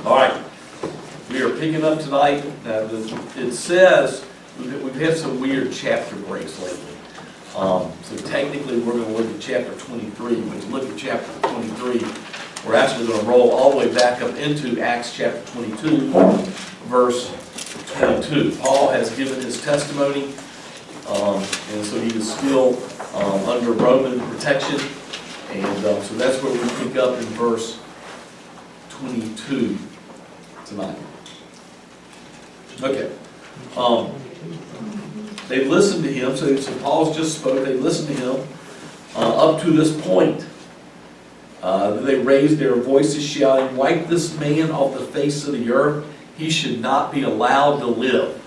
All right, we are picking up tonight. It says we've had some weird chapter breaks lately. So technically, we're going to look at chapter 23. When you look at chapter 23, we're actually going to roll all the way back up into Acts chapter 22, verse 22. Paul has given his testimony, and so he is still under Roman protection. And so that's where we pick up in verse 22 tonight. Okay. They listened to him, so Paul's just spoke, they listened to him up to this point. They raised their voices shouting, "Wipe this man off the face of the earth. He should not be allowed to live."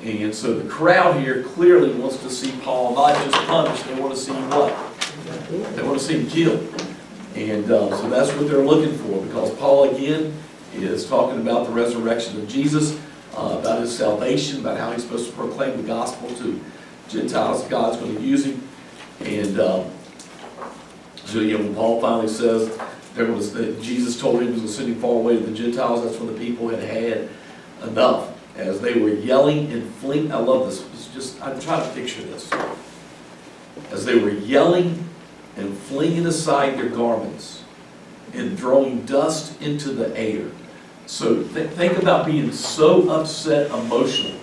And so the crowd here clearly wants to see Paul not just punished, they want to see him what? They want to see him killed. And so that's what they're looking for, because Paul again is talking about the resurrection of Jesus, about his salvation, about how he's supposed to proclaim the gospel to Gentiles. God's going to use him. And so when Paul finally says that Jesus told him he was ascending far away to the Gentiles, that's when the people had had enough. As they were yelling and fleeing, I love this. I'm trying to picture this. As they were yelling and flinging aside their garments and throwing dust into the air. So think about being so upset emotionally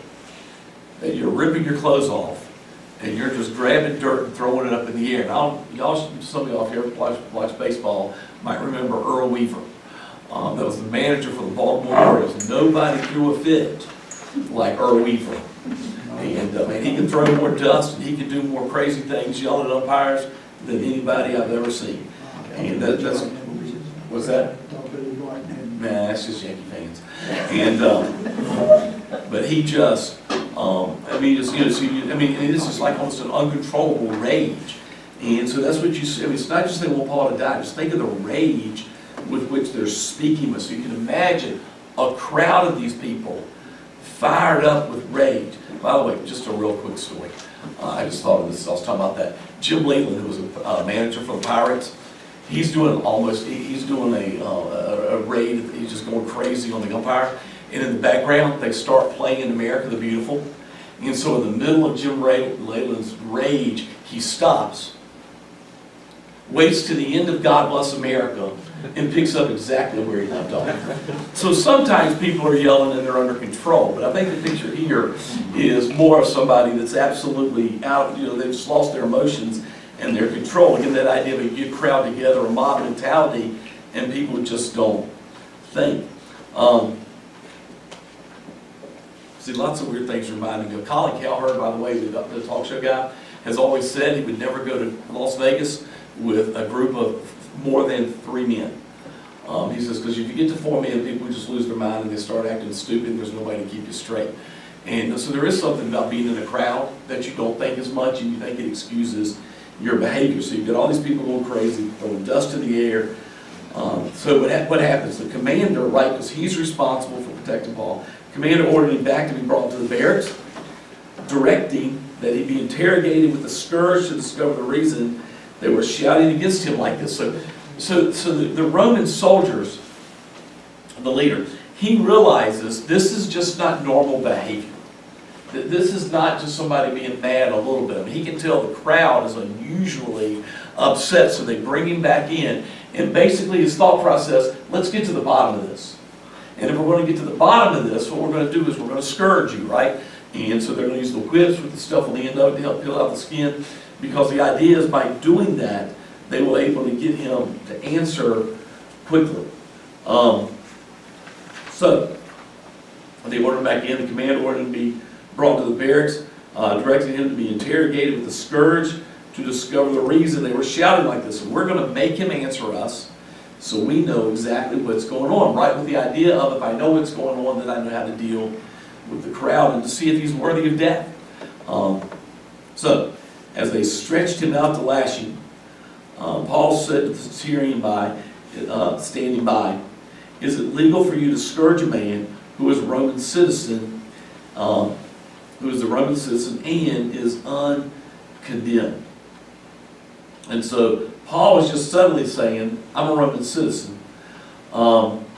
that you're ripping your clothes off and you're just grabbing dirt and throwing it up in the air. Now, some of y'all, if you ever watch baseball, might remember Earl Weaver. That was the manager for the Baltimore Orioles. Nobody threw a fit like Earl Weaver. And he can throw more dust and he can do more crazy things, yelling at umpires, than anybody I've ever seen. And that's what's that? Nah, that's just Yankee fans. And but he just, this is like almost an uncontrollable rage. And so that's what you see. It's not just they want Paul to die. Just think of the rage with which they're speaking with. So you can imagine a crowd of these people fired up with rage. By the way, just a real quick story. I just thought of this. I was talking about that. Jim Leland, who was a manager for the Pirates, he's doing a raid. He's just going crazy on the umpire. And in the background, they start playing America the Beautiful. And so in the middle of Jim Leland's rage, he stops, waits to the end of God Bless America, and picks up exactly where he left off. So sometimes people are yelling and they're under control, but I think the picture here is more of somebody that's absolutely out, they've just lost their emotions and their control. Again, that idea of a good crowd together, a mob mentality, and people just don't think. See, lots of weird things reminding me of. Colin Cowherd, by the way, the talk show guy, has always said he would never go to Las Vegas with a group of more than 3 men. He says, because if you get to 4 men, people just lose their mind and they start acting stupid and there's nobody to keep you straight. And so there is something about being in a crowd that you don't think as much and you think it excuses your behavior. So you've got all these people going crazy, throwing dust in the air. So what happens? The commander, right, because he's responsible for protecting Paul, the commander ordered him back to be brought to the barracks, directing that he be interrogated with a scourge to discover the reason they were shouting against him like this. So the Roman soldiers, the leader, he realizes this is just not normal behavior. This is not just somebody being mad a little bit. I mean, he can tell the crowd is unusually upset, so they bring him back in. And basically his thought process, let's get to the bottom of this. And if we're going to get to the bottom of this, what we're going to do is we're going to scourge you, right? And so they're going to use the whips with the stuff on the end of it to help peel out the skin. Because the idea is by doing that, they were able to get him to answer quickly. So they ordered him back in. The commander ordered him to be brought to the barracks, directing him to be interrogated with a scourge to discover the reason they were shouting like this. And we're going to make him answer us so we know exactly what's going on, right? With the idea of, if I know what's going on, then I know how to deal with the crowd and to see if he's worthy of death. So as they stretched him out to lash him, Paul said to the centurion standing by, "Is it legal for you to scourge a man who is a Roman citizen, and is uncondemned?" And so Paul was just subtly saying, I'm a Roman citizen.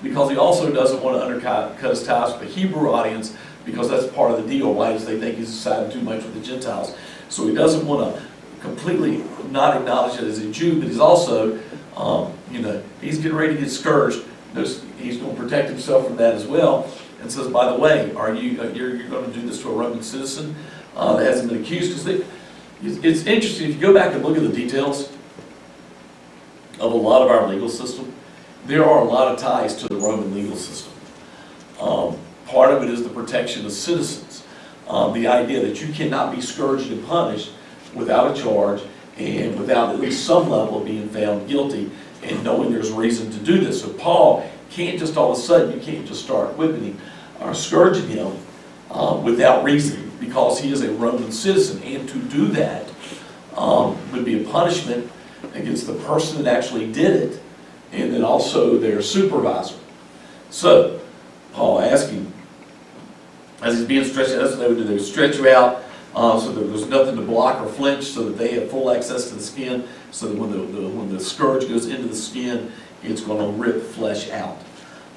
because he also doesn't want to undercut his ties with the Hebrew audience, because that's part of the deal, right? Is they think he's siding too much with the Gentiles. So he doesn't want to completely not acknowledge it as a Jew, but he's also, he's getting ready to get scourged. He's going to protect himself from that as well, and says, by the way, you're going to do this to a Roman citizen that hasn't been accused? Because it's interesting, if you go back and look at the details of a lot of our legal system, there are a lot of ties to the Roman legal system. Part of it is the protection of citizens. The idea that you cannot be scourged and punished without a charge and without at least some level of being found guilty and knowing there's reason to do this. So Paul can't just all of a sudden, you can't just start whipping him or scourging him without reason, because he is a Roman citizen. And to do that would be a punishment against the person that actually did it, and then also their supervisor. So Paul asked him, as he's being stretched out, that's what they would do. They would stretch you out so that there's nothing to block or flinch, so that they have full access to the skin, so that when the scourge goes into the skin, it's going to rip flesh out.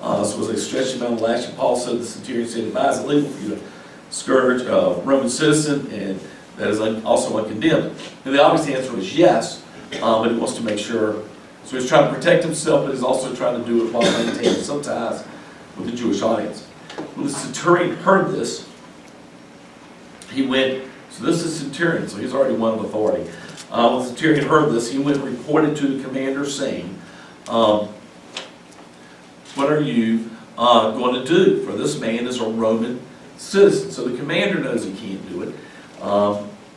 So as they stretched him out and lashed him, Paul said to the centurion, said, "It is illegal for you to scourge a Roman citizen, and that is also uncondemned." And the obvious answer was yes, but he wants to make sure. So he's trying to protect himself, but he's also trying to do it while maintaining some ties with the Jewish audience. When the centurion heard this, he went, so this is centurion, so he's already one of authority. When the centurion heard this, he went and reported to the commander, saying, "What are you going to do? For this man is a Roman citizen." So the commander knows he can't do it,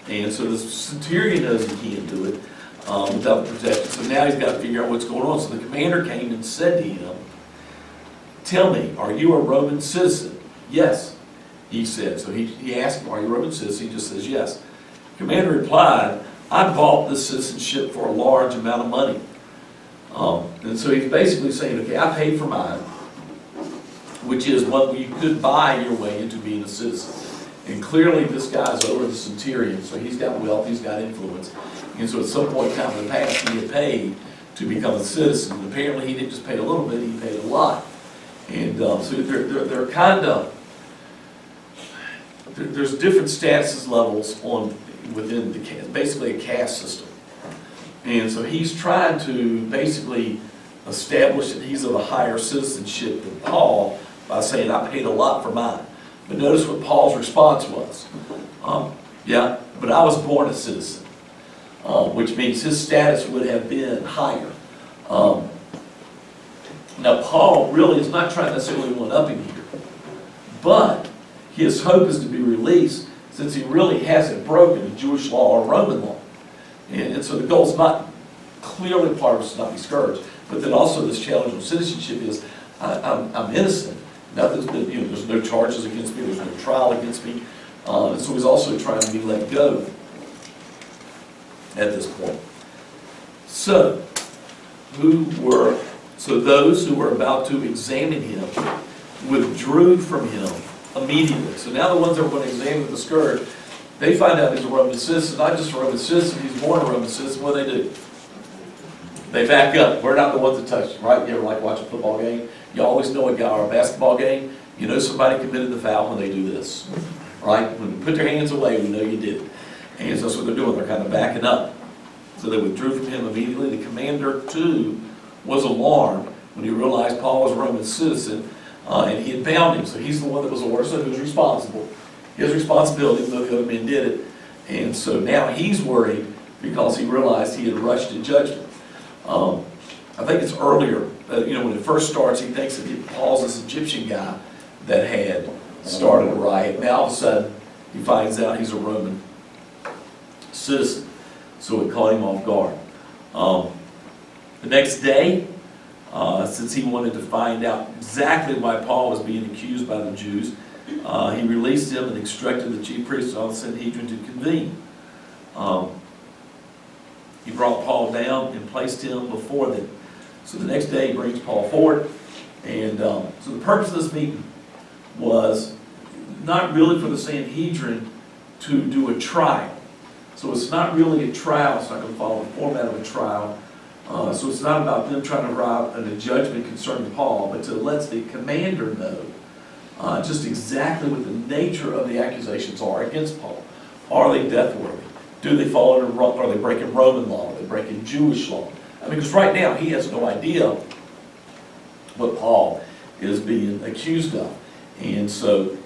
and so the centurion knows he can't do it without the protection. So now he's got to figure out what's going on. So the commander came and said to him, "Tell me, are you a Roman citizen?" "Yes," he said. So he asked him, "Are you a Roman citizen?" He just says, "Yes." The commander replied, "I bought this citizenship for a large amount of money." And so he's basically saying, okay, I paid for mine, which is what you could buy your way into being a citizen. And clearly this guy's over the centurion, so he's got wealth, he's got influence. And so at some point in time in the past, he had paid to become a citizen. And apparently he didn't just pay a little bit, he paid a lot. And so they're kind of, there's different status levels within basically a caste system. And so he's trying to basically establish that he's of a higher citizenship than Paul by saying, "I paid a lot for mine." But notice what Paul's response was. "Yeah, but I was born a citizen," which means his status would have been higher. Now Paul really is not trying to necessarily one-up him here, but his hope is to be released, since he really hasn't broken the Jewish law or Roman law. And so the goal is not clearly part of it to not be scourged, but then also this challenge of citizenship is I'm innocent. Nothing's been, there's no charges against me, there's no trial against me. And so he's also trying to be let go at this point. So those who were about to examine him withdrew from him immediately. So now the ones that were going to examine the scourge, they find out he's a Roman citizen, not just a Roman citizen, he's born a Roman citizen. What do they do? They back up. We're not the ones that touch him, right? You ever like watch a football game? You always know a guy, or a basketball game, you know somebody committed the foul when they do this, right? When they put their hands away, we know you did it. And so that's what they're doing. They're kind of backing up. So they withdrew from him immediately. The commander, too, was alarmed when he realized Paul was a Roman citizen, and he had bound him. So he's the one that was ordered, so he was responsible. His responsibility, even though the other men did it. And so now he's worried because he realized he had rushed to judgment. I think it's earlier, when it first starts, he thinks that Paul's this Egyptian guy that had started a riot. Now all of a sudden, he finds out he's a Roman citizen. So it caught him off guard. The next day, since he wanted to find out exactly why Paul was being accused by the Jews, he released him and instructed the chief priests of the Sanhedrin to convene. He brought Paul down and placed him before them. So the next day he brings Paul forward. And so the purpose of this meeting was not really for the Sanhedrin to do a trial. So it's not really a trial. It's not going to follow the format of a trial. So it's not about them trying to arrive at a judgment concerning Paul, but to let the commander know just exactly what the nature of the accusations are against Paul. Are they death worthy? Do they fall under, are they breaking Roman law? Are they breaking Jewish law? I mean, because right now he has no idea what Paul is being accused of, and so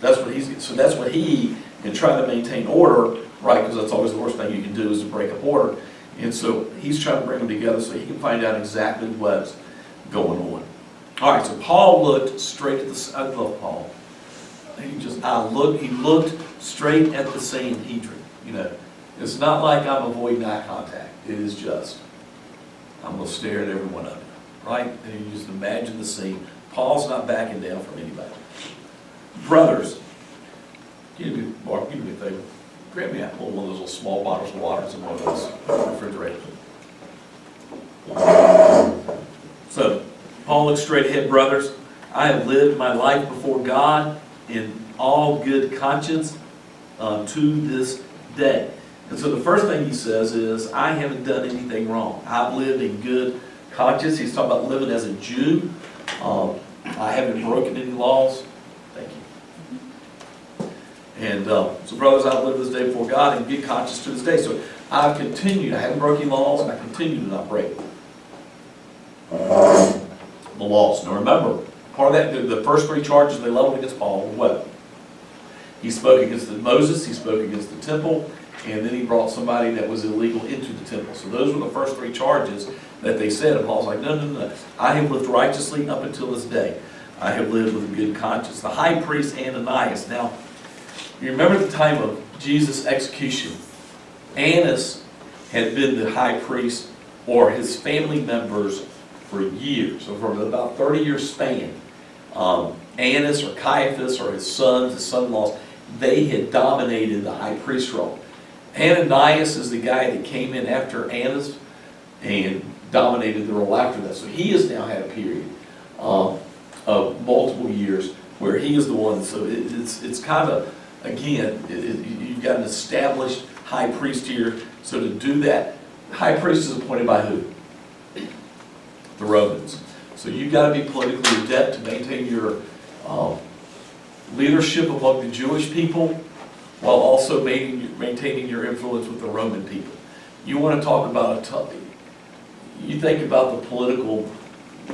that's what he in trying to maintain order, right? Because that's always the worst thing you can do is to break up order, and so he's trying to bring them together so he can find out exactly what's going on. All right, so Paul looked straight at the. I love Paul. He looked straight at the Sanhedrin. You know, it's not like I'm avoiding eye contact. It is just, I'm going to stare at every one of you, right? And you just imagine the scene. Paul's not backing down from anybody. Brothers, Mark, give me a favor. Grab me one of those little small bottles of water in one of those refrigerators. So, Paul looks straight ahead, brothers. I have lived my life before God in all good conscience to this day. And so the first thing he says is, I haven't done anything wrong. I've lived in good conscience. He's talking about living as a Jew. I haven't broken any laws. Thank you. And so brothers, I've lived this day before God in good conscience to this day. So I've continued. I haven't broken laws, and I continue to not break the laws. Now remember, part of that, the first three charges they leveled against Paul were what? He spoke against Moses, he spoke against the temple, and then he brought somebody that was illegal into the temple. So those were the first three charges that they said, and Paul's like, no. I have lived righteously up until this day. I have lived with a good conscience. The high priest Ananias. Now, you remember the time of Jesus' execution. Annas had been the high priest, or his family members, for years, so for about 30-year span. Annas or Caiaphas or his sons, his son-in-laws, they had dominated the high priest role. Ananias is the guy that came in after Annas and dominated the role after that. So he has now had a period of multiple years where he is the one. So it's kind of, again, you've got an established high priest here. So to do that, the high priest is appointed by who? The Romans. So you've got to be politically adept to maintain your leadership among the Jewish people while also maintaining your influence with the Roman people. You want to talk about you think about the political,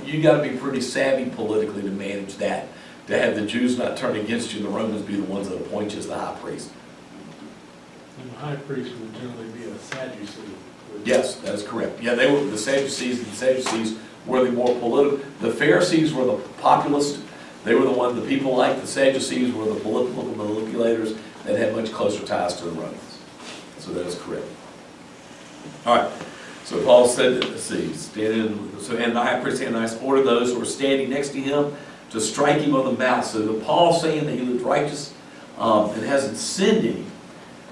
you got to be pretty savvy politically to manage that, to have the Jews not turn against you and the Romans be the ones that appoint you as the high priest. And the high priest would generally be a Sadducee. Yes, that is correct. Yeah, they were the Sadducees were the more political. The Pharisees were the populist. They were the people like the Sadducees were the political manipulators that had much closer ties to the Romans. So that is correct. All right. So Paul said that, and the high priest Ananias ordered those who were standing next to him to strike him on the mouth. So the Paul saying that he lived righteous and hasn't sinned any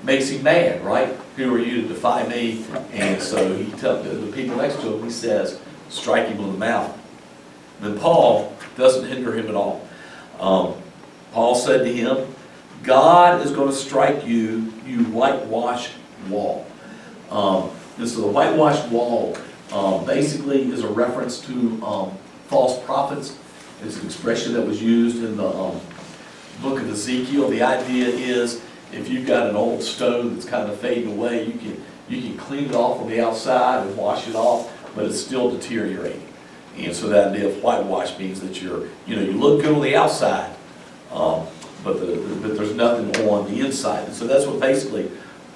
makes him mad, right? Who are you to defy me? And so he tells the people next to him, he says, strike him on the mouth. Then Paul doesn't hinder him at all. Paul said to him, God is going to strike you, you whitewashed wall. This is a whitewashed wall. Basically is a reference to false prophets. It's an expression that was used in the book of Ezekiel. The idea is if you've got an old stone that's kind of fading away, you can clean it off on the outside and wash it off, but it's still deteriorating. And so that idea of whitewash means that you look good on the outside, but there's nothing on the inside. And so that's what basically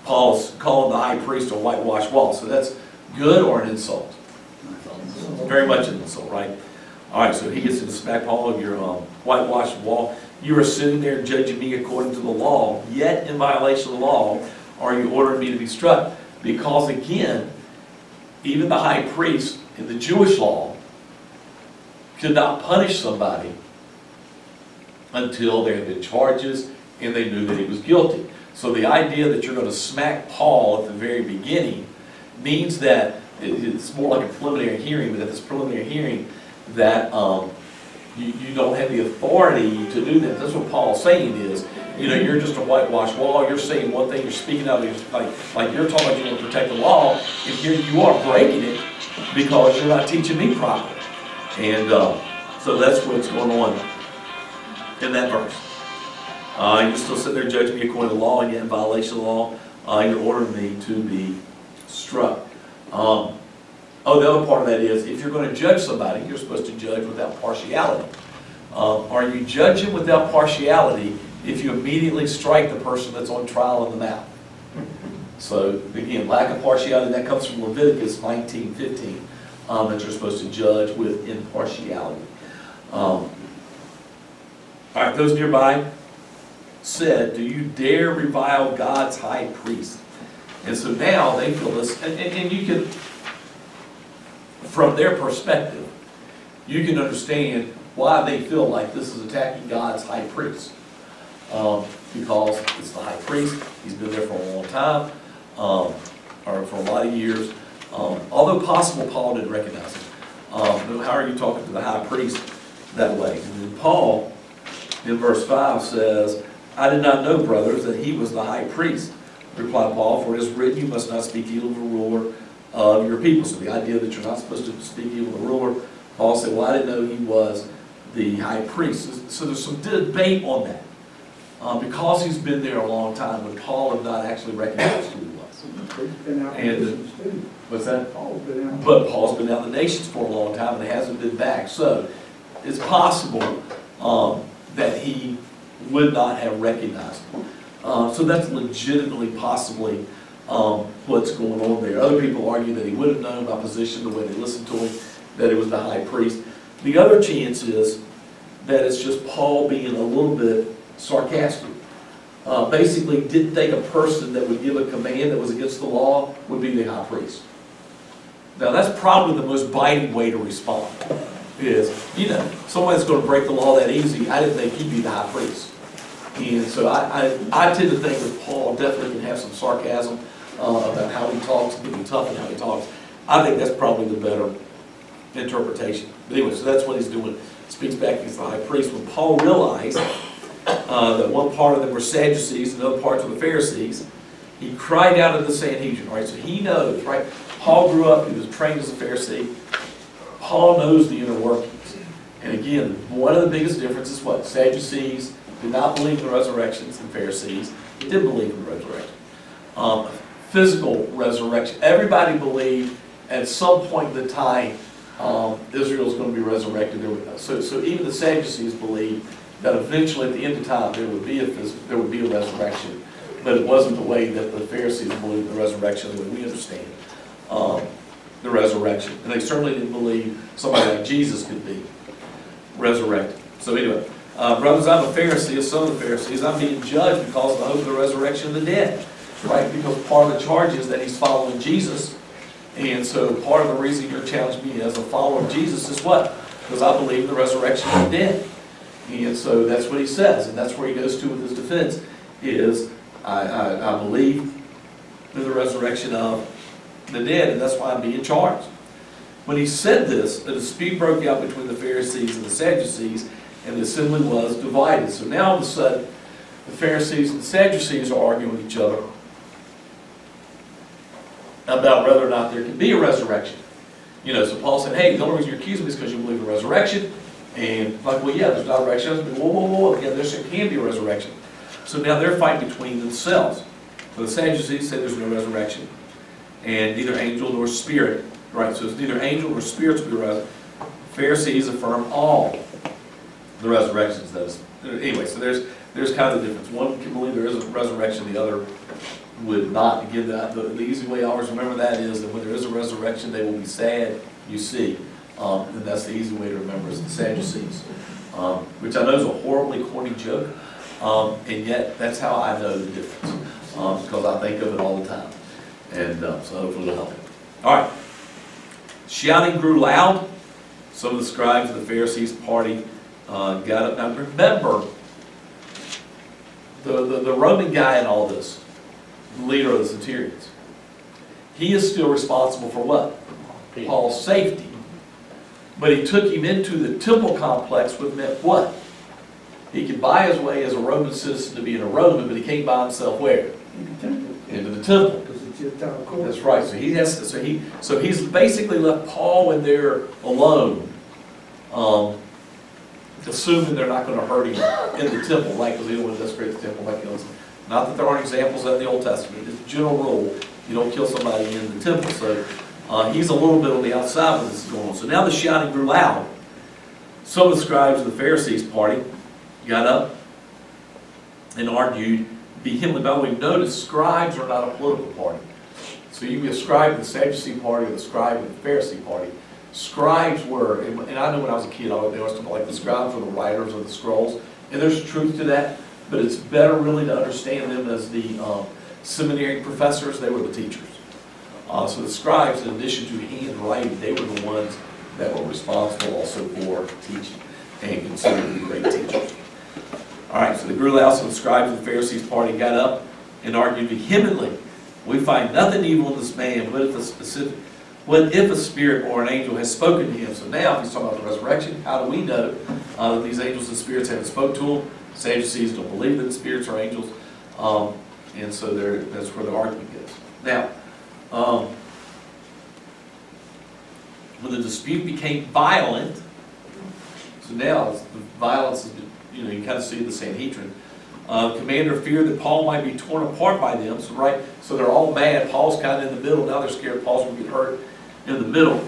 Paul's calling the high priest a whitewashed wall. So that's good or an insult? Very much an insult, right? All right, so he gets to smack Paul of your whitewashed wall. You are sitting there judging me according to the law, yet in violation of the law are you ordering me to be struck? Because again, even the high priest in the Jewish law could not punish somebody until there had been charges and they knew that he was guilty. So the idea that you're going to smack Paul at the very beginning means that it's more like a preliminary hearing, but at this preliminary hearing that you don't have the authority to do that. That's what Paul's saying is, you're just a whitewashed wall. You're saying one thing, you're speaking out, like you're talking about you want to protect the law, and here you are breaking it, because you're not teaching me properly. And so that's what's going on in that verse. You still sit there judging me according to the law, and yet in violation of the law, you're ordering me to be struck. The other part of that is, if you're going to judge somebody, you're supposed to judge without partiality. Are you judging without partiality if you immediately strike the person that's on trial in the mouth? So again, lack of partiality, that comes from Leviticus 19:15, that you're supposed to judge with impartiality. All right, those nearby said, do you dare revile God's high priest? And so now they feel this, and you can, from their perspective, you can understand why they feel like this is attacking God's high priest. Because it's the high priest, he's been there for a long time, or for a lot of years. Although possible, Paul didn't recognize him. How are you talking to the high priest that way? And then Paul, in verse 5, says, I did not know, brothers, that he was the high priest. Replied Paul, for it is written, you must not speak evil of the ruler of your people. So the idea that you're not supposed to speak evil of the ruler, Paul said, well, I didn't know he was the high priest. So there's some debate on that. Because he's been there a long time, but Paul had not actually recognized who he was. He's been out in the nations too. What's that? Paul's been out. But Paul's been out in the nations for a long time and hasn't been back. So it's possible that he would not have recognized him. So that's legitimately possibly what's going on there. Other people argue that he would have known by position, the way they listened to him, that it was the high priest. The other chance is that it's just Paul being a little bit sarcastic. Basically didn't think a person that would give a command that was against the law would be the high priest. Now that's probably the most biting way to respond. Is, somebody's going to break the law that easy, I didn't think he'd be the high priest. And so I tend to think that Paul definitely can have some sarcasm about how he talks, and can be tough in how he talks. I think that's probably the better interpretation. But anyway, so that's what he's doing. Speaks back against the high priest. When Paul realized that one part of them were Sadducees and the other parts were the Pharisees, he cried out to the Sanhedrin, right? So he knows, right? Paul grew up, he was trained as a Pharisee. Paul knows the inner workings. And again, one of the biggest differences is what? Sadducees did not believe in the resurrections, and Pharisees did believe in the resurrection. Physical resurrection. Everybody believed at some point in the time Israel is going to be resurrected. So even the Sadducees believed that eventually at the end of time there would be a resurrection, but it wasn't the way that the Pharisees believed the resurrection, the way we understand the resurrection. And they certainly didn't believe somebody like Jesus could be resurrected. So anyway, brothers, I'm a Pharisee, a son of the Pharisees. I'm being judged because of the hope of the resurrection of the dead, right? Because part of the charge is that he's following Jesus. And so part of the reason you're challenging me as a follower of Jesus is what? Because I believe in the resurrection of the dead. And so that's what he says, and that's where he goes to with his defense, is I believe in the resurrection of the dead, and that's why I'm being charged. When he said this, a dispute broke out between the Pharisees and the Sadducees, and the assembly was divided. So now all of a sudden, the Pharisees and the Sadducees are arguing with each other about whether or not there can be a resurrection. So Paul said, hey, the only reason you're accusing me is because you believe in the resurrection. And like, well, yeah, there's not a resurrection. Whoa. Yeah, there can be a resurrection. So now they're fighting between themselves. So the Sadducees say there's no resurrection. And neither angel nor spirit. Right, so it's neither angel nor spirit to be resurrected. Pharisees affirm all the resurrections. Anyway, so there's kind of a difference. One can believe there is a resurrection, the other would not. Again, the easy way I always remember that is that when there is a resurrection, they will be sad, you see. And that's the easy way to remember is the Sadducees, which I know is a horribly corny joke, and yet that's how I know the difference, because I think of it all the time. And so hopefully it'll help you. All right. Shouting grew loud. Some of the scribes of the Pharisees' party got up. Now remember, the Roman guy in all this, the leader of the centurions, he is still responsible for what? Paul's safety. But he took him into the temple complex, which meant what? He could buy his way as a Roman citizen to be in a Roman, but he can't buy himself where? In the temple. Into the temple. Because the Gentile court. That's right, so he has to, so he's basically left Paul in there alone, assuming they're not gonna hurt him in the temple, right, because he don't want to desecrate the temple like else. Not that there aren't examples of the Old Testament, it's a general rule, you don't kill somebody in the temple, so he's a little bit on the outside when this is going on. So now the shouting grew loud. Some of the scribes of the Pharisees' party got up and argued vehemently. By the way, notice scribes are not a political party. So you can be a scribe in the Sadducee party or the scribe in the Pharisee party. Scribes were, and I know when I was a kid, they always talk like the scribes were the writers of the scrolls, and there's truth to that, but it's better really to understand them as the seminary professors. They were the teachers. So the scribes, in addition to handwriting, they were the ones that were responsible also for teaching and considered to be great teachers. All right, so the grew loud, so the scribes of the Pharisees' party got up and argued vehemently. We find nothing evil in this man, what if a spirit or an angel has spoken to him? So now, if he's talking about the resurrection, how do we know that these angels and spirits haven't spoke to him? Sadducees don't believe that the spirits are angels, and so that's where the argument gets. Now, when the dispute became violent, so now the violence is, you kind of see the Sanhedrin. The commander feared that Paul might be torn apart by them. So they're all mad. Paul's kind of in the middle. Now they're scared Paul's going to get hurt in the middle.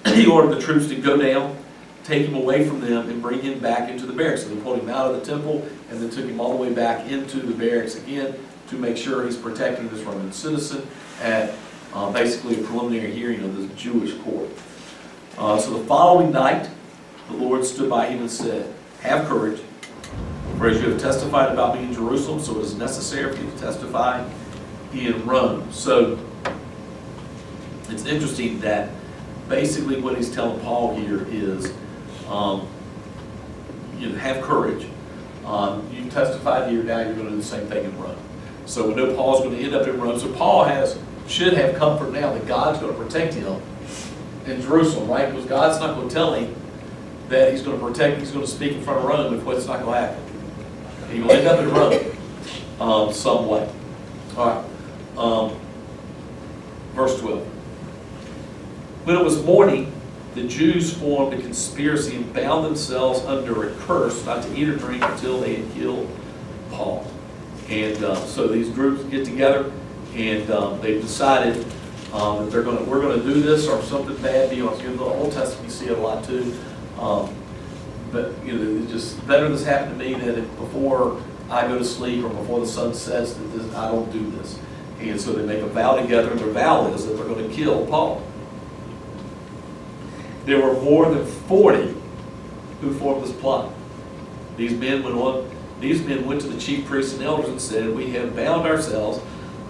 He ordered the troops to go down, take him away from them, and bring him back into the barracks. So they pulled him out of the temple and then took him all the way back into the barracks again to make sure he's protecting this Roman citizen at basically a preliminary hearing of the Jewish court. So the following night, the Lord stood by him and said, "Have courage, for as you have testified about me in Jerusalem, so it is necessary for you to testify in Rome." So it's interesting that basically what he's telling Paul here is, have courage. You testified here, now you're going to do the same thing in Rome. So we know Paul's going to end up in Rome. So Paul should have comfort now that God's going to protect him in Jerusalem, right? Because God's not going to tell him that he's going to protect, he's going to speak in front of Rome if what's not going to happen. He will end up in Rome some way. All right. Verse 12. When it was morning, the Jews formed a conspiracy and bound themselves under a curse not to eat or drink until they had killed Paul. And so these groups get together and they've decided that we're going to do this or something bad. In the Old Testament you see it a lot too. But it's just better this happened to me than before I go to sleep or before the sun sets that I don't do this. And so they make a vow together, and their vow is that they're going to kill Paul. There were more than 40 who formed this plot. These men went to the chief priests and elders and said, "We have bound ourselves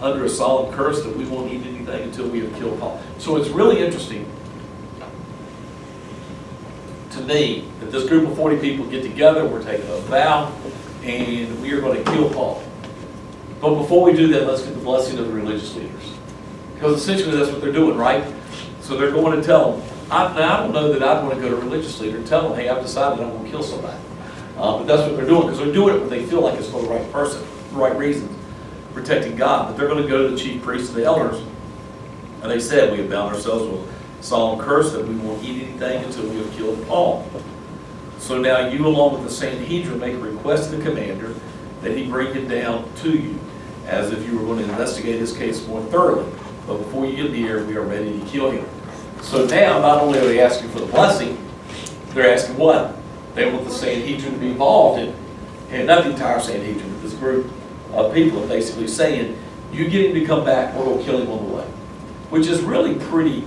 under a solemn curse that we won't eat anything until we have killed Paul." So it's really interesting to me that this group of 40 people get together, we're taking a vow, and we are going to kill Paul. But before we do that, let's get the blessing of the religious leaders. Because essentially that's what they're doing, right? So they're going to tell them. I don't know that I'd want to go to a religious leader and tell them, "Hey, I've decided I'm going to kill somebody." But that's what they're doing, because they're doing it when they feel like it's for the right person, the right reasons, protecting God. But they're going to go to the chief priests and the elders, and they said, "We have bound ourselves with a solemn curse that we won't eat anything until we have killed Paul. So now you, along with the Sanhedrin, make a request to the commander that he bring him down to you, as if you were going to investigate his case more thoroughly. But before you get near, we are ready to kill him." So now, not only are they asking for the blessing, they're asking what? They want the Sanhedrin to be involved in, and not the entire Sanhedrin, but this group of people are basically saying, "You get him to come back, or we'll kill him on the way." Which is really pretty.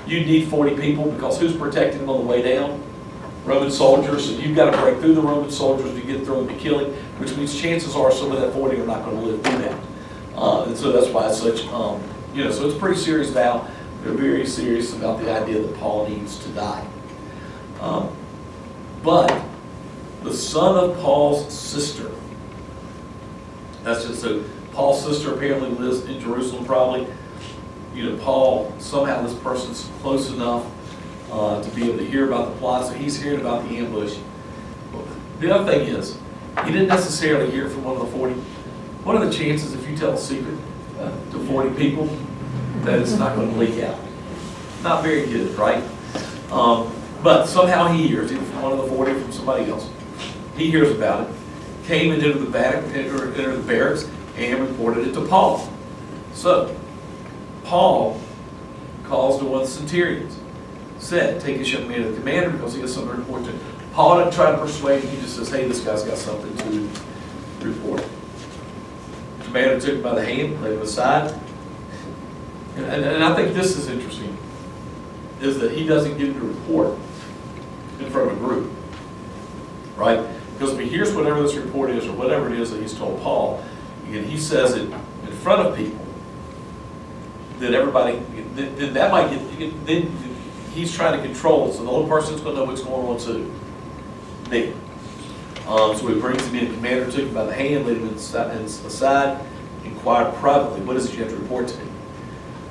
You need 40 people, because who's protecting him on the way down? Roman soldiers. So you've got to break through the Roman soldiers to get through them to kill him, which means chances are some of that 40 are not going to live through that. And so that's why it's such, so it's a pretty serious vow. They're very serious about the idea that Paul needs to die. But the son of Paul's sister, that's just so Paul's sister apparently lives in Jerusalem probably. Paul, somehow this person's close enough to be able to hear about the plot, so he's hearing about the ambush. The other thing is, he didn't necessarily hear from one of the 40. what are the chances if you tell a secret to 40 people that it's not going to leak out? Not very good, right? But somehow he hears, either from one of the 40 or from somebody else. He hears about it, came and entered the barracks and reported it to Paul. So, Paul calls to one of the centurions, said, take this young man to the commander because he has something to report to him. Paul doesn't try to persuade him, he just says, hey, this guy's got something to report. The commander took him by the hand, laid him aside. And I think this is interesting, is that he doesn't give him a report in front of a group, right? Because if he hears whatever this report is, or whatever it is that he's told Paul, and he says it in front of people, then everybody, then that might get, then he's trying to control it, so the only person that's going to know what's going on is who? Me. So he brings him in, the commander took him by the hand, laid him aside, inquired privately, what is it you have to report to me?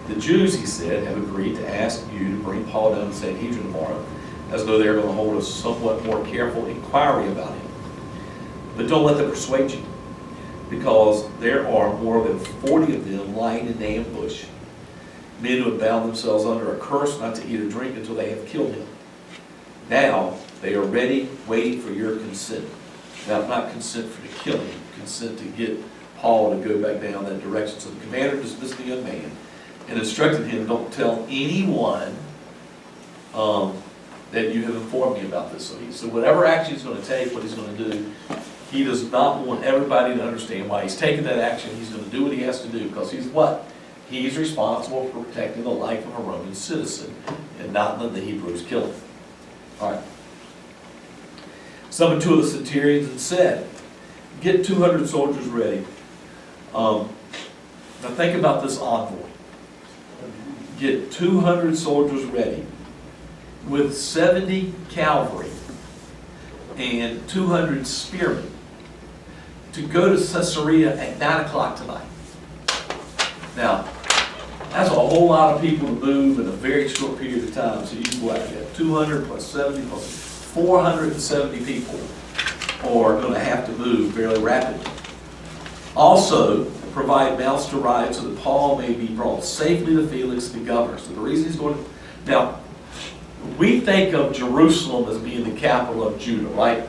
The Jews, he said, have agreed to ask you to bring Paul down to Sanhedrin tomorrow, as though they're going to hold a somewhat more careful inquiry about him. But don't let them persuade you, because there are more than 40 of them lying in ambush, men who have bound themselves under a curse not to eat or drink until they have killed him. Now they are ready, waiting for your consent. Now, not consent for the killing, consent to get Paul to go back down that direction. So the commander dismissed the young man and instructed him, don't tell anyone that you have informed me about this. So whatever action he's going to take, what he's going to do, he does not want everybody to understand why he's taking that action. He's going to do what he has to do, because he's what? He's responsible for protecting the life of a Roman citizen and not letting the Hebrews kill him. All right. Summoned two of the centurions and said, get 200 soldiers ready. Now think about this envoy. Get 200 soldiers ready with 70 cavalry and 200 spearmen to go to Caesarea at 9 o'clock tonight. Now, that's a whole lot of people to move in a very short period of time. So you can go out and get 200 plus 70 plus 470 people are going to have to move fairly rapidly. Also, provide mounts to ride so that Paul may be brought safely to Felix the governor. So the reason he's going to... Now, we think of Jerusalem as being the capital of Judah, right?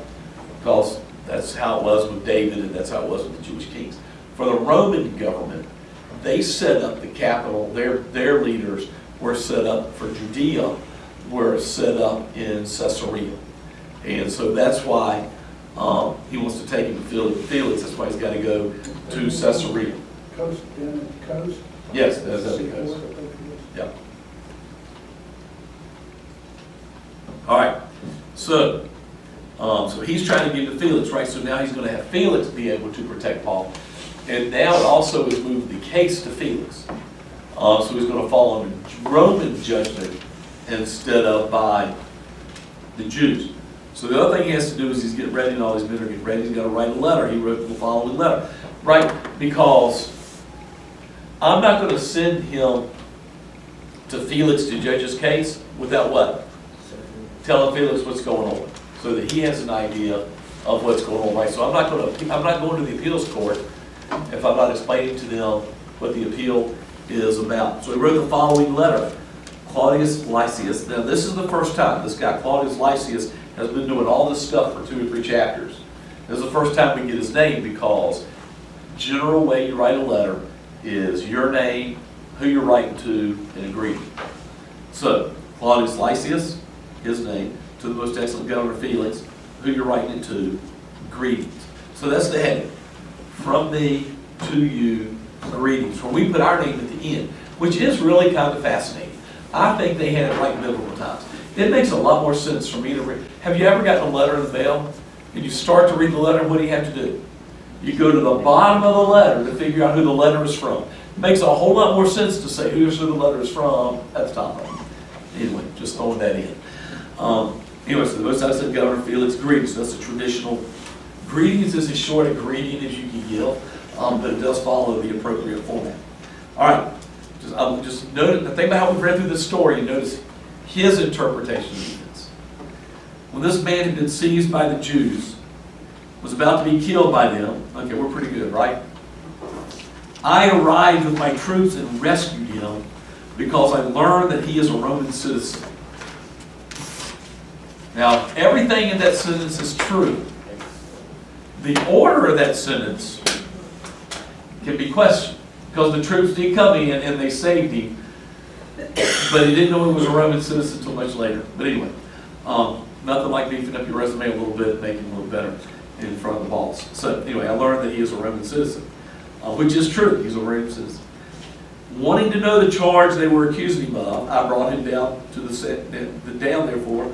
Because that's how it was with David and that's how it was with the Jewish kings. For the Roman government, they set up the capital, their leaders were set up for Judea, were set up in Caesarea. And so that's why he wants to take him to Felix. That's why he's got to go to Caesarea. Coast, down the coast? Yes, that's the coast. Yeah. All right. So he's trying to get to Felix, right? So now he's going to have Felix be able to protect Paul. And now it also has moved the case to Felix. So he's going to fall under Roman judgment instead of by the Jews. So the other thing he has to do is he's getting ready, and all these men are getting ready. He's got to write a letter. He wrote the following letter, right? Because I'm not going to send him to Felix to judge his case without what? Telling Felix what's going on, so that he has an idea of what's going on, right? So I'm not going to the appeals court if I'm not explaining to them what the appeal is about. So he wrote the following letter. Claudius Lysias. Now this is the first time this guy, Claudius Lysias, has been doing all this stuff for 2 or 3 chapters. This is the first time we get his name, because general way you write a letter is your name, who you're writing to, and a greeting. So Claudius Lysias, his name, to the most excellent governor Felix, who you're writing it to, greetings. So that's the heading. From me to you, greetings. Where we put our name at the end, which is really kind of fascinating. I think they had it right biblical times. It makes a lot more sense for me to read. Have you ever gotten a letter in the mail and you start to read the letter, and what do you have to do? You go to the bottom of the letter to figure out who the letter is from. It makes a whole lot more sense to say who the letter is from at the top of it. Anyway, just throwing that in. Anyway, so the most excellent governor Felix, greetings. That's a traditional greetings is as short a greeting as you can give, but it does follow the appropriate format. All right, just note the thing about how we've read through this story, and notice his interpretation of events. When this man had been seized by the Jews, was about to be killed by them. Okay, we're pretty good, right? I arrived with my troops and rescued him because I learned that he is a Roman citizen. Now, everything in that sentence is true. The order of that sentence can be questioned because the troops did come in and they saved him, but he didn't know he was a Roman citizen until much later. But anyway, nothing like beefing up your resume a little bit, making it a little better in front of the boss. So anyway, I learned that he is a Roman citizen, which is true. He's a Roman citizen. Wanting to know the charge they were accusing him of, I brought him down to before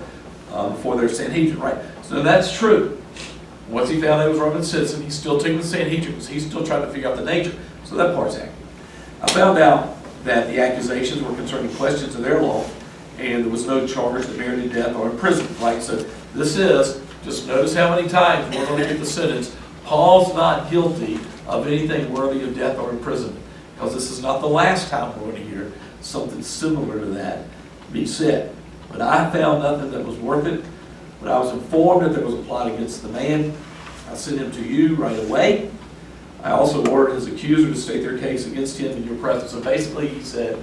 their Sanhedrin. Right. So that's true. Once he found out he was a Roman citizen, he's still taking the Sanhedrin. He's still trying to figure out the nature. So that part's accurate. I found out that the accusations were concerning questions of their law, and there was no charge that merited death or imprisonment. Right. So this is, just notice how many times we're going to get the sentence, Paul's not guilty of anything worthy of death or imprisonment. Because this is not the last time we're going to hear something similar to that be said. But I found nothing that was worth it. When I was informed that there was a plot against the man, I sent him to you right away. I also ordered his accuser to state their case against him in your presence. So basically he said,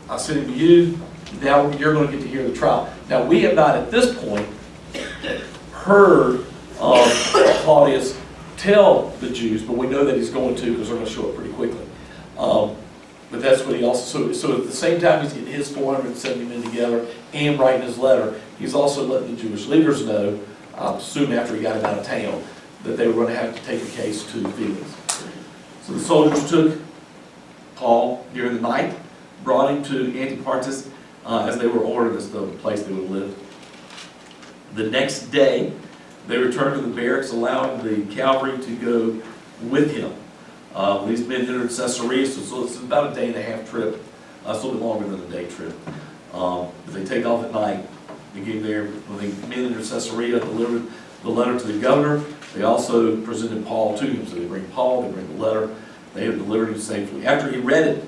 I sent him to you, now you're going to get to hear the trial. Now we have not at this point heard Claudius tell the Jews, but we know that he's going to because they're going to show up pretty quickly. But that's what he also, so at the same time he's getting his 470 men together and writing his letter, he's also letting the Jewish leaders know, soon after he got him out of town, that they were going to have to take the case to Felix. So the soldiers took Paul during the night, brought him to Antipatris, as they were ordered as the place they would live. The next day, they returned to the barracks, allowing the cavalry to go with him. These men entered Caesarea, so it's about a day and a half trip. It's a little bit longer than a day trip. But they take off at night. They get there. When the men entered Caesarea, delivered the letter to the governor. They also presented Paul to him. So they bring Paul, they bring the letter. They have delivered him safely. After he read it,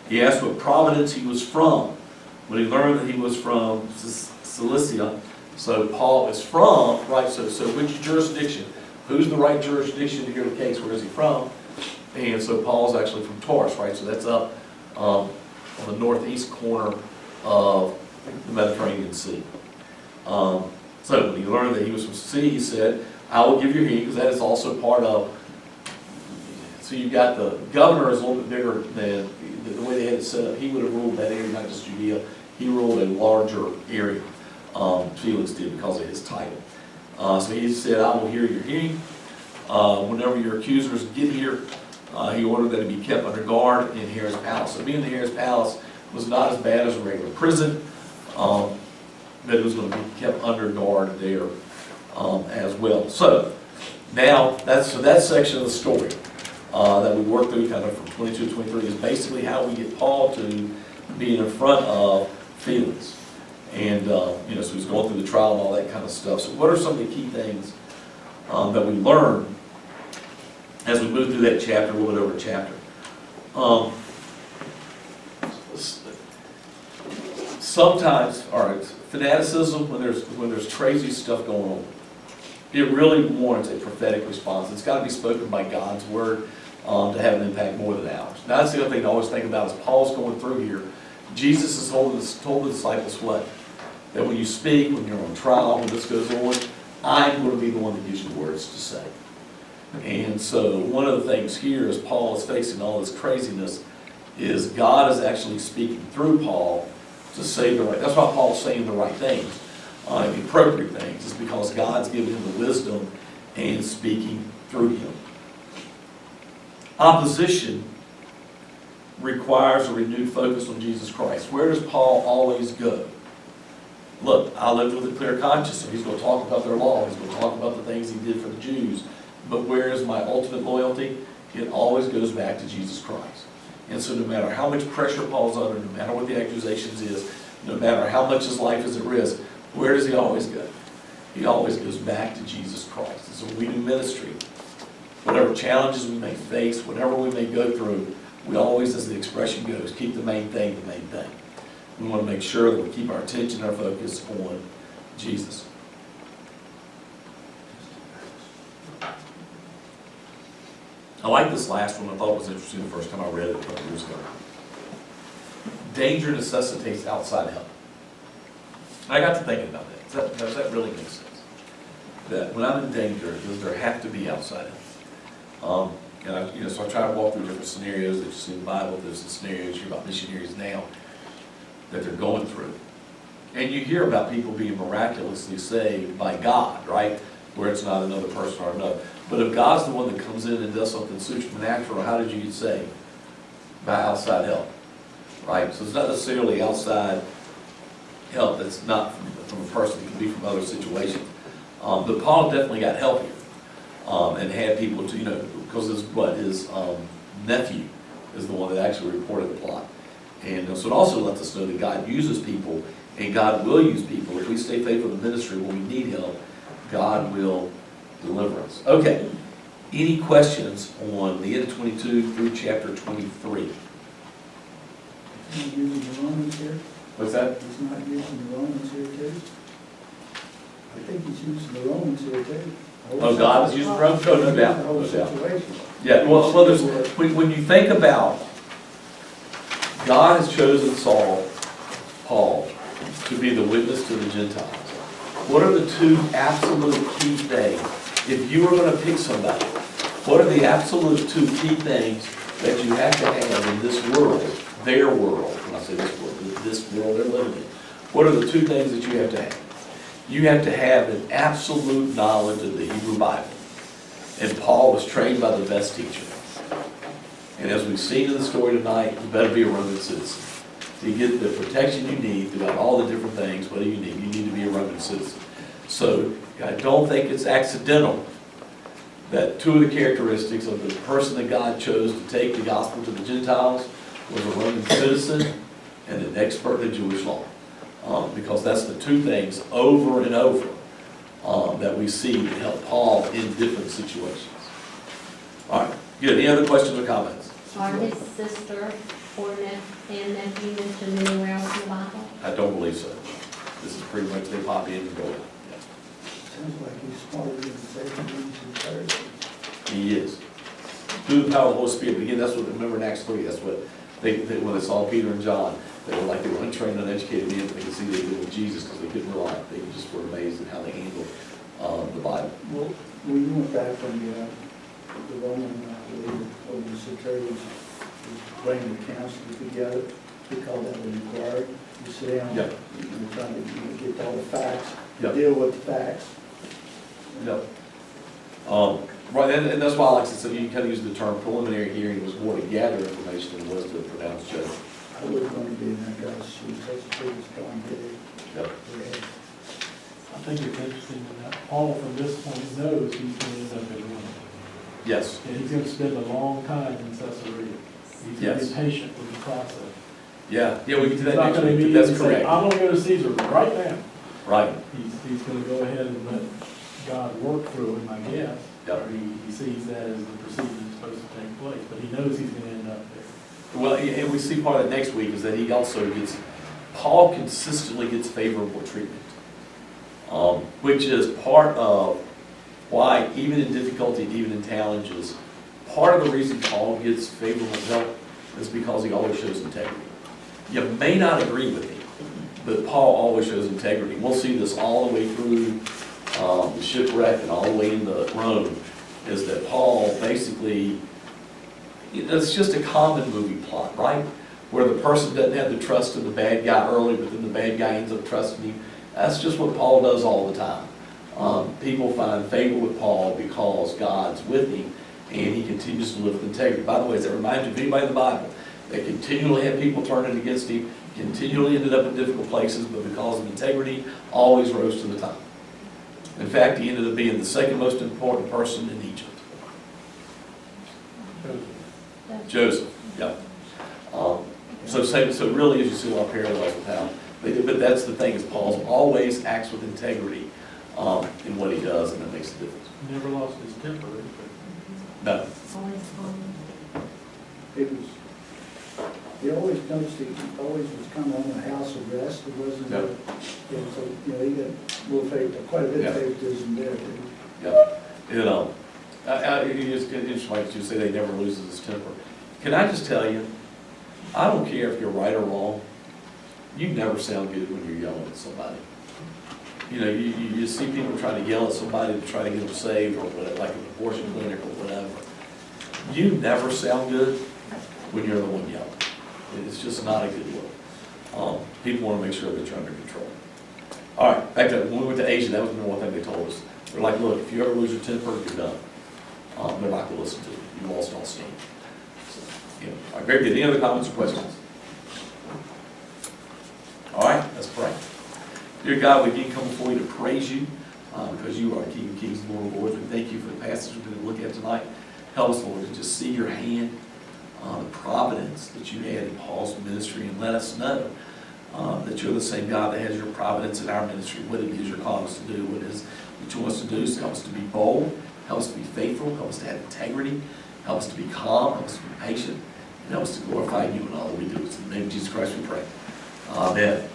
he asked what province he was from. When he learned that he was from Cilicia, so Paul is from, right, so which jurisdiction? Who's the right jurisdiction to hear the case? Where is he from? And so Paul's actually from Taurus, right? So that's up on the northeast corner of the Mediterranean Sea. So when he learned that he was from sea, he said, I will give you heed, because that is also part of, so you've got the governor is a little bit bigger than, the way they had it set up, he would have ruled that area, not just Judea, he ruled a larger area. Felix did because of his title. So he said, I will hear your hearing. Whenever your accusers get here, he ordered that it be kept under guard in Herod's palace. So being in Herod's palace was not as bad as a regular prison, but it was going to be kept under guard there as well. So now, that section of the story that we worked through kind of from 22 to 23 is basically how we get Paul to be in front of Felix. And, so he's going through the trial and all that kind of stuff. So what are some of the key things that we learn as we move through that chapter, a little bit over a chapter? Sometimes, all right, fanaticism, when there's crazy stuff going on, it really warrants a prophetic response. It's got to be spoken by God's word to have an impact more than ours. Now, that's the other thing to always think about as Paul's going through here. Jesus has told the disciples what? That when you speak, when you're on trial, when this goes on, I'm going to be the one that gives you words to say. And so one of the things here as Paul is facing all this craziness is God is actually speaking through Paul to say the right, that's why Paul's saying the right things, the appropriate things, is because God's given him the wisdom and speaking through him. Opposition requires a renewed focus on Jesus Christ. Where does Paul always go? Look, I lived with a clear conscience, so he's going to talk about their law. He's going to talk about the things he did for the Jews. But where is my ultimate loyalty? It always goes back to Jesus Christ. And so no matter how much pressure Paul's under, no matter what the accusations is, no matter how much his life is at risk, where does he always go? He always goes back to Jesus Christ. And so we do ministry. Whatever challenges we may face, whatever we may go through, we always, as the expression goes, keep the main thing the main thing. We want to make sure that we keep our attention, our focus on Jesus. I like this last one. I thought it was interesting the first time I read it a couple years ago. Danger necessitates outside help. I got to thinking about that. Does that really make sense? That when I'm in danger, does there have to be outside help? So I try to walk through different scenarios that you see in the Bible. There's the scenarios here about missionaries now that they're going through. And you hear about people being miraculously saved by God, right? Where it's not another person or another. But if God's the one that comes in and does something supernatural, how did you get saved? By outside help, right? So it's not necessarily outside help that's not from a person, it can be from other situations. But Paul definitely got help here, and had people to, because his nephew is the one that actually reported the plot. And so it also lets us know that God uses people, and God will use people. If we stay faithful to ministry when we need help, God will deliver us. Okay, any questions on the end of 22 through chapter 23? He's not using the Romans here? What's that? He's not using the Romans here too? I think he's using the Romans here too. Oh, God is using the Romans? Oh, no doubt, The whole no doubt. situation. Yeah, well there's, when you think about, God has chosen Paul, to be the witness to the Gentiles. What are the two absolute key things? If you were going to pick somebody, what are the absolute two key things that you have to have in this world, their world, when I say this world they're living in? What are the two things that you have to have? You have to have an absolute knowledge of the Hebrew Bible. And Paul was trained by the best teacher. And as we've seen in the story tonight, you better be a Roman citizen. To get the protection you need throughout all the different things, what do you need? You need to be a Roman citizen. So I don't think it's accidental that two of the characteristics of the person that God chose to take the gospel to the Gentiles was a Roman citizen and an expert in Jewish law. Because that's the two things over and over that we see to help Paul in different situations. All right, good. Any other questions or comments? Are his sister or nephew mentioned anywhere else in the Bible? I don't believe so. This is pretty much they pop in and go in. Sounds like he's smarter than Satan and Pharisees. He is. Through the power of the Holy Spirit. Again, that's what, remember in Acts 3, that's what they when they saw Peter and John, they were untrained, uneducated men, but they could see they did with Jesus because they couldn't rely. They just were amazed at how they handled the Bible. Well, when you went back on the Roman leader over the centurions, bringing the council together, we call that a inquiry. You sit down, Yep. you're trying to get all the facts, Yep. deal with the facts. Yep. Right, and that's why I like to say you kind of use the term preliminary hearing was more to gather information than it was to pronounce judgment. I wouldn't want to be in that guy's shoes, that's the biggest going to do. Yep. I think it's interesting that Paul from this point knows he's going to end up in Rome. Yes. And he's going to spend a long time in Caesarea. He's going to Yes. be patient with the process. Yeah, we can do He's that not next going to week, but immediately that's say, correct. I'm going to go to Caesar right now. Right. He's going to go ahead and let God work through him, I guess. Yep. Or he sees that as the procedure that's supposed to take place, but he knows he's going to end up there. Well, and we see part of that next week is that he also gets, Paul consistently gets favorable treatment, which is part of why, even in difficulty, even in challenges, part of the reason Paul gets favorable help is because he always shows integrity. You may not agree with me, but Paul always shows integrity. We'll see this all the way through the shipwreck and all the way into Rome, is that Paul basically, it's just a common movie plot, right? Where the person doesn't have the trust of the bad guy early, but then the bad guy ends up trusting him. That's just what Paul does all the time. People find favor with Paul because God's with him, and he continues to live with integrity. By the way, does that remind you of anybody in the Bible that continually had people turning against him, continually ended up in difficult places, but because of integrity, always rose to the top? In fact, he ended up being the second most important person in Egypt. Joseph, yep. So really, as you see a lot of parallels with how, but that's the thing, is Paul always acts with integrity in what he does, and that makes a difference. Never lost his temper. No. Always calm. He always noticed he always was kind of on a house arrest. It wasn't, Yep. So, he got a little quite a bit Yeah. of favoritism there. Yeah, It's like you say, they never loses his temper. Can I just tell you, I don't care if you're right or wrong, you never sound good when you're yelling at somebody. You know, you see people trying to yell at somebody to try to get them saved or whatever, like an abortion clinic or whatever. You never sound good when you're the one yelling. It's just not a good look. People want to make sure that you're under control. All right, back to, when we went to Asia, that was the one thing they told us. They're like, look, if you ever lose your temper, you're done. They're not going to listen to you. You lost all steam. So, you know, all right, very good. Any other comments or questions? All right, let's pray. Dear God, we again come before you to praise you because you are King of Kings and Lord of Lords. We thank you for the passage we're going to look at tonight. Help us, Lord, to just see your hand, the providence that you had in Paul's ministry, and let us know that you're the same God that has your providence in our ministry, what it is you're calling us to do, what it is that you want us to do. So help us to be bold, help us to be faithful, help us to have integrity, help us to be calm, help us to be patient, and help us to glorify you in all that we do. It's in the name of Jesus Christ we pray. Amen.